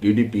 DDP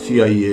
CIA,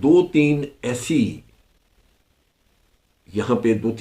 2-3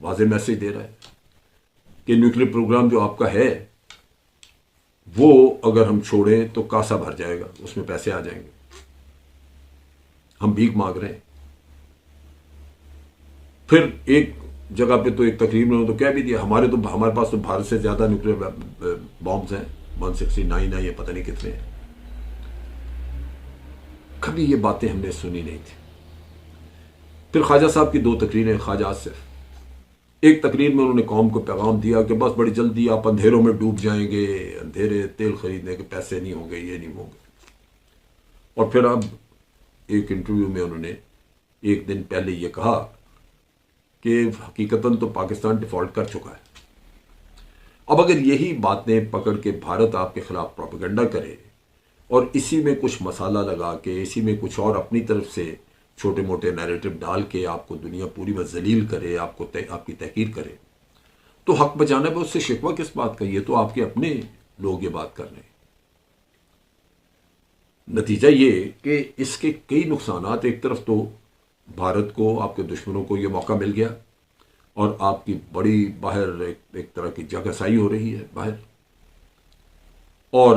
واضح message دے رہا ہے کہ نیوکلیر پروگرام جو آپ کا ہے وہ اگر ہم چھوڑیں تو کاسا بھر جائے گا، اس میں پیسے آ جائیں گے، ہم بھیک مانگ رہے ہیں۔ پھر ایک جگہ پہ تو ایک تقریر میں تو کہہ بھی دیا ہمارے پاس تو بھارت سے زیادہ نیوکلیر بامبز ہیں، 169 ہے، یہ پتہ نہیں کتنے ہیں۔ کبھی یہ باتیں ہم نے سنی نہیں تھی۔ پھر خواجہ صاحب کی 2 تقریریں، خواجہ آصف، ایک تقریر میں انہوں نے قوم کو پیغام دیا کہ بس بڑی جلدی آپ اندھیروں میں ڈوب جائیں گے، اندھیرے تیل خریدنے کے پیسے نہیں ہوں گے، یہ نہیں ہوں گے۔ اور پھر اب ایک انٹرویو میں انہوں نے ایک دن پہلے یہ کہا کہ حقیقتاً تو پاکستان ڈیفالٹ کر چکا ہے۔ اب اگر یہی باتیں پکڑ کے بھارت آپ کے خلاف پروپیگنڈا کرے اور اسی میں کچھ مسالہ لگا کے، اسی میں کچھ اور اپنی طرف سے چھوٹے موٹے نیریٹو ڈال کے آپ کو دنیا پوری میں ذلیل کرے، آپ کی تحقیر کرے، تو حق بچانا پہ اس سے شکوہ کس بات کا؟ یہ تو آپ کے اپنے لوگ یہ بات کر رہے ہیں۔ نتیجہ یہ کہ اس کے کئی نقصانات، ایک طرف تو بھارت کو، آپ کے دشمنوں کو یہ موقع مل گیا اور آپ کی بڑی باہر ایک طرح کی جگہ سائی ہو رہی ہے باہر، اور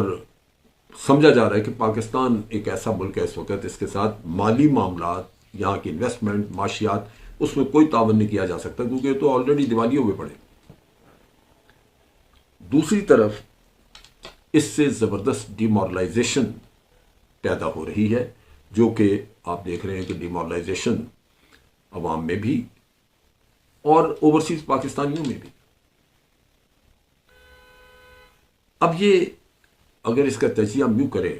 سمجھا جا رہا ہے کہ پاکستان ایک ایسا ملک ہے اس وقت، اس کے ساتھ مالی معاملات، یہاں کی انویسٹمنٹ، معاشیات، اس میں کوئی تعاون نہیں کیا جا سکتا کیونکہ یہ تو آلریڈی دیوالیے ہوئے پڑے۔ دوسری طرف اس سے زبردست ڈیمورلائزیشن پیدا ہو رہی ہے، جو کہ آپ دیکھ رہے ہیں کہ ڈیمورلائزیشن عوام میں بھی اور اوورسیز پاکستانیوں میں بھی۔ اب یہ اگر اس کا تجزیہ ہم یوں کریں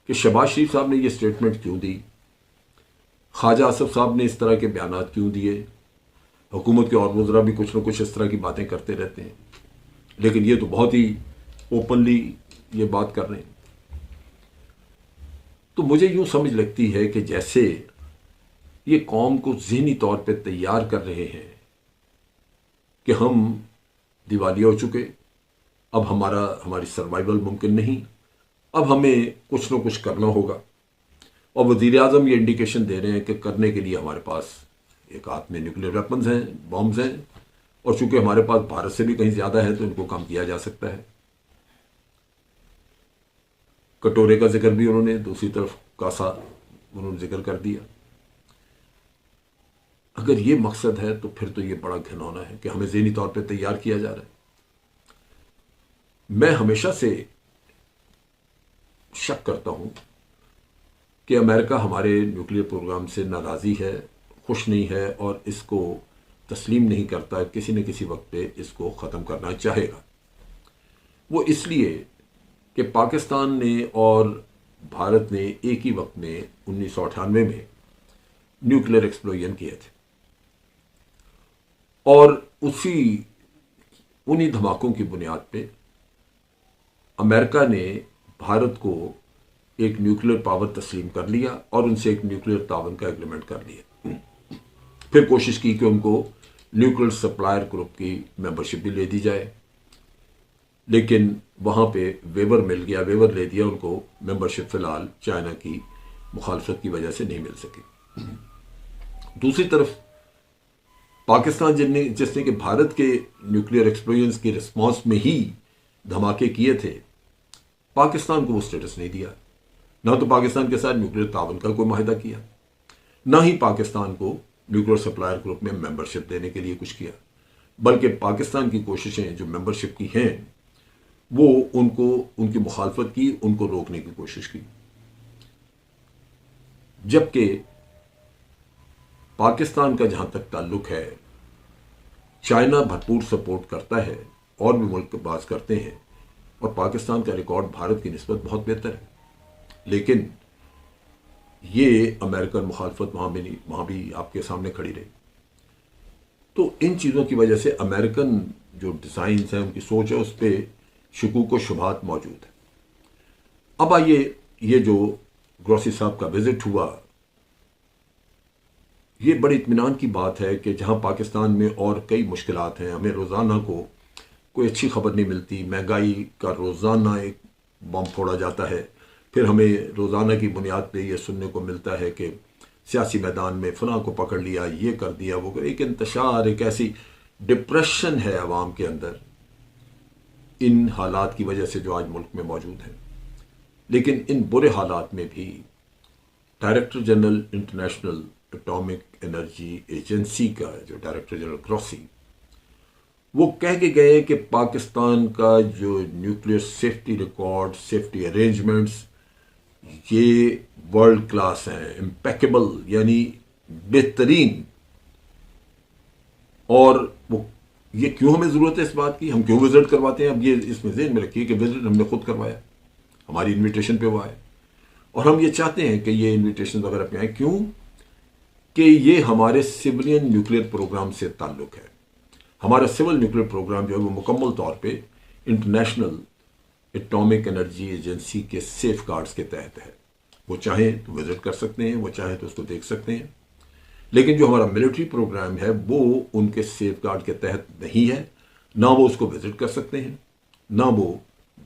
کہ شہباز شریف صاحب نے یہ سٹیٹمنٹ کیوں دی، خواجہ آصف صاحب نے اس طرح کے بیانات کیوں دیے، حکومت کے اور وزراء بھی کچھ نہ کچھ اس طرح کی باتیں کرتے رہتے ہیں، لیکن یہ تو بہت ہی اوپنلی یہ بات کر رہے ہیں، تو مجھے یوں سمجھ لگتی ہے کہ جیسے یہ قوم کو ذہنی طور پہ تیار کر رہے ہیں کہ ہم دیوالیہ ہو چکے، اب ہماری سروائیول ممکن نہیں، اب ہمیں کچھ نہ کچھ کرنا ہوگا، اور وزیر اعظم یہ انڈیکیشن دے رہے ہیں کہ کرنے کے لیے ہمارے پاس ایک ہاتھ میں نیوکلیر ویپنز ہیں، بامز ہیں، اور چونکہ ہمارے پاس بھارت سے بھی کہیں زیادہ ہے تو ان کو کم کیا جا سکتا ہے۔ کٹورے کا ذکر بھی انہوں نے، دوسری طرف کاسا انہوں نے ذکر کر دیا۔ اگر یہ مقصد ہے تو پھر تو یہ بڑا گھنونا ہے کہ ہمیں ذہنی طور پہ تیار کیا جا رہا ہے۔ میں ہمیشہ سے شک کرتا ہوں کہ امریکہ ہمارے نیوکلیر پروگرام سے ناراضی ہے، خوش نہیں ہے، اور اس کو تسلیم نہیں کرتا، کسی نہ کسی وقت پہ اس کو ختم کرنا چاہے گا۔ وہ اس لیے کہ پاکستان نے اور بھارت نے ایک ہی وقت میں 1998 میں نیوکلیر ایکسپلوژن کیے تھے، اور انہی دھماکوں کی بنیاد پہ امریکہ نے بھارت کو ایک نیوکلیر پاور تسلیم کر لیا اور ان سے ایک نیوکلیر تعاون کا ایگریمنٹ کر لیا، پھر کوشش کی کہ ان کو نیوکلیر سپلائر گروپ کی ممبرشپ بھی لے دی جائے، لیکن وہاں پہ ویور مل گیا، ویور لے دیا ان کو، ممبرشپ فی الحال چائنا کی مخالفت کی وجہ سے نہیں مل سکی۔ دوسری طرف پاکستان جس نے کہ بھارت کے نیوکلیر ایکسپلوژنز کی رسپانس میں ہی دھماکے کیے تھے، پاکستان کو وہ سٹیٹس نہیں دیا، نہ تو پاکستان کے ساتھ نیوکلیر تعاون کا کوئی معاہدہ کیا، نہ ہی پاکستان کو نیوکلیر سپلائر گروپ میں ممبرشپ دینے کے لیے کچھ کیا، بلکہ پاکستان کی کوششیں جو ممبرشپ کی ہیں وہ ان کی مخالفت کی، ان کو روکنے کی کوشش کی، جبکہ پاکستان کا جہاں تک تعلق ہے چائنا بھرپور سپورٹ کرتا ہے، اور بھی ملک باز کرتے ہیں، اور پاکستان کا ریکارڈ بھارت کی نسبت بہت بہتر ہے، لیکن یہ امریکن مخالفت وہاں بھی آپ کے سامنے کھڑی رہی۔ تو ان چیزوں کی وجہ سے امریکن جو ڈیزائنز ہیں، ان کی سوچ ہے، اس پہ شکوک و شبہات موجود ہے۔ اب آئیے، یہ جو گروسی صاحب کا وزٹ ہوا، یہ بڑی اطمینان کی بات ہے کہ جہاں پاکستان میں اور کئی مشکلات ہیں، ہمیں روزانہ کو کوئی اچھی خبر نہیں ملتی، مہنگائی کا روزانہ ایک بم پھوڑا جاتا ہے، پھر ہمیں روزانہ کی بنیاد پہ یہ سننے کو ملتا ہے کہ سیاسی میدان میں فلاں کو پکڑ لیا، یہ کر دیا، وہ ایک انتشار، ایک ایسی ڈپریشن ہے عوام کے اندر ان حالات کی وجہ سے جو آج ملک میں موجود ہیں۔ لیکن ان برے حالات میں بھی director general international atomic energy agency کا جو ڈائریکٹر جنرل گروسی، وہ کہہ کے گئے کہ پاکستان کا جو nuclear safety record, safety arrangements, یہ ورلڈ کلاس ہیں، امپیکیبل، یعنی بہترین۔ اور وہ یہ کیوں ہمیں ضرورت ہے اس بات کی، ہم کیوں وزٹ کرواتے ہیں؟ اب یہ اس میں ذہن میں رکھیے کہ وزٹ ہم نے خود کروایا، ہماری انویٹیشن پہ وہ آئے، اور ہم یہ چاہتے ہیں کہ یہ انویٹیشن وغیرہ پہ آئیں۔ کیوں؟ کہ یہ ہمارے سولین نیوکلیئر پروگرام سے تعلق ہے۔ ہمارا سول نیوکلیئر پروگرام جو ہے وہ مکمل طور پہ انٹرنیشنل اٹامک انرجی ایجنسی کے سیف گارڈز کے تحت ہے۔ وہ چاہیں تو وزٹ کر سکتے ہیں، وہ چاہیں تو اس کو دیکھ سکتے ہیں، لیکن جو ہمارا ملٹری پروگرام ہے وہ ان کے سیف گارڈ کے تحت نہیں ہے، نہ وہ اس کو وزٹ کر سکتے ہیں، نہ وہ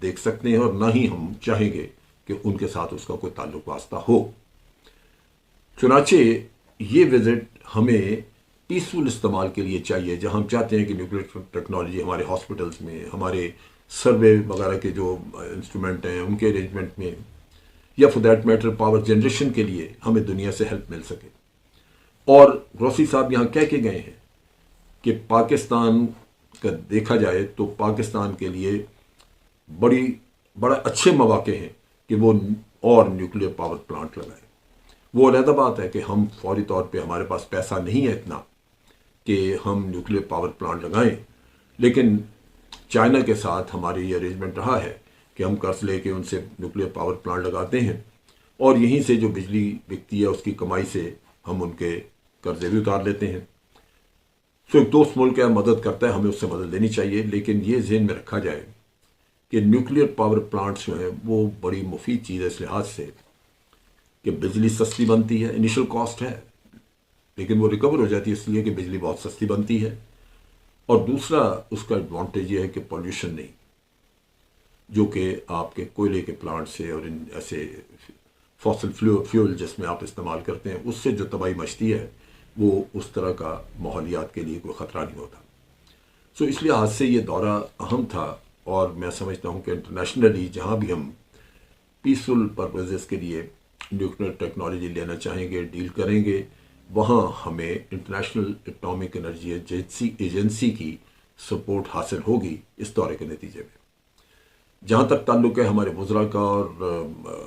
دیکھ سکتے ہیں، اور نہ ہی ہم چاہیں گے کہ ان کے ساتھ اس کا کوئی تعلق واسطہ ہو۔ چنانچہ یہ وزٹ ہمیں پیسفل استعمال کے لیے چاہیے، جہاں ہم چاہتے ہیں کہ نیوکلیئر ٹیکنالوجی ہمارے ہاسپٹلز میں، ہمارے سروے وغیرہ کے جو انسٹرومنٹ ہیں ان کے ارینجمنٹ میں، یا for that matter power generation کے لیے ہمیں دنیا سے ہیلپ مل سکے۔ اور گروسی صاحب یہاں کہہ کے گئے ہیں کہ پاکستان کا دیکھا جائے تو پاکستان کے لیے بڑا اچھے مواقع ہیں کہ وہ اور نیوکلیئر پاور پلانٹ لگائے۔ وہ علیحدہ بات ہے کہ ہم فوری طور پہ ہمارے پاس پیسہ نہیں ہے اتنا کہ ہم نیوکلیئر پاور پلانٹ لگائیں، لیکن چائنا کے ساتھ ہماری یہ ارینجمنٹ رہا ہے کہ ہم قرض لے کے ان سے نیوکلیئر پاور پلانٹ لگاتے ہیں، اور یہیں سے جو بجلی بکتی ہے اس کی کمائی سے ہم ان کے قرضے بھی اتار لیتے ہیں۔ سو ایک دوست ملک ہے، مدد کرتا ہے، ہمیں اس سے مدد لینی چاہیے، لیکن یہ ذہن میں رکھا جائے کہ نیوکلیئر پاور پلانٹس جو ہیں وہ بڑی مفید چیز ہے اس لحاظ سے کہ بجلی سستی بنتی ہے، انیشل کاسٹ ہے، لیکن وہ ریکور ہو جاتی ہے اس لیے کہ بجلی بہت سستی بنتی ہے۔ اور دوسرا اس کا ایڈوانٹیج یہ ہے کہ پولیوشن نہیں، جو کہ آپ کے کوئلے کے پلانٹ سے اور ان ایسے فاسل فیول جس میں آپ استعمال کرتے ہیں اس سے جو تباہی مچتی ہے وہ اس طرح کا ماحولیات کے لیے کوئی خطرہ نہیں ہوتا۔ سو اس لحاظ سے یہ دورہ اہم تھا، اور میں سمجھتا ہوں کہ انٹرنیشنلی جہاں بھی ہم پیسفل پرپزز کے لیے نیوکلیئر ٹیکنالوجی لینا چاہیں گے، ڈیل کریں گے، وہاں ہمیں انٹرنیشنل اٹامک انرجی ایجنسی کی سپورٹ حاصل ہوگی اس دورے کے نتیجے میں۔ جہاں تک تعلق ہے ہمارے وزراء کا اور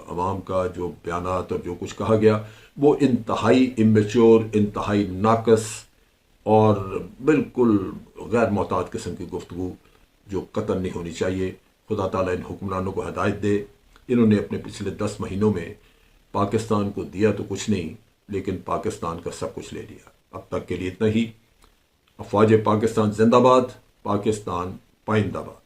عوام کا، جو بیانات اور جو کچھ کہا گیا وہ انتہائی امیچور، انتہائی ناقص اور بالکل غیر معتاد قسم کی گفتگو جو قطعاً نہیں ہونی چاہیے۔ خدا تعالیٰ ان حکمرانوں کو ہدایت دے۔ انہوں نے اپنے پچھلے 10 مہینوں میں پاکستان کو دیا تو کچھ نہیں، لیکن پاکستان کا سب کچھ لے لیا۔ اب تک کے لیے اتنا ہی۔ افواج پاکستان زندہ باد، پاکستان پائندہ باد۔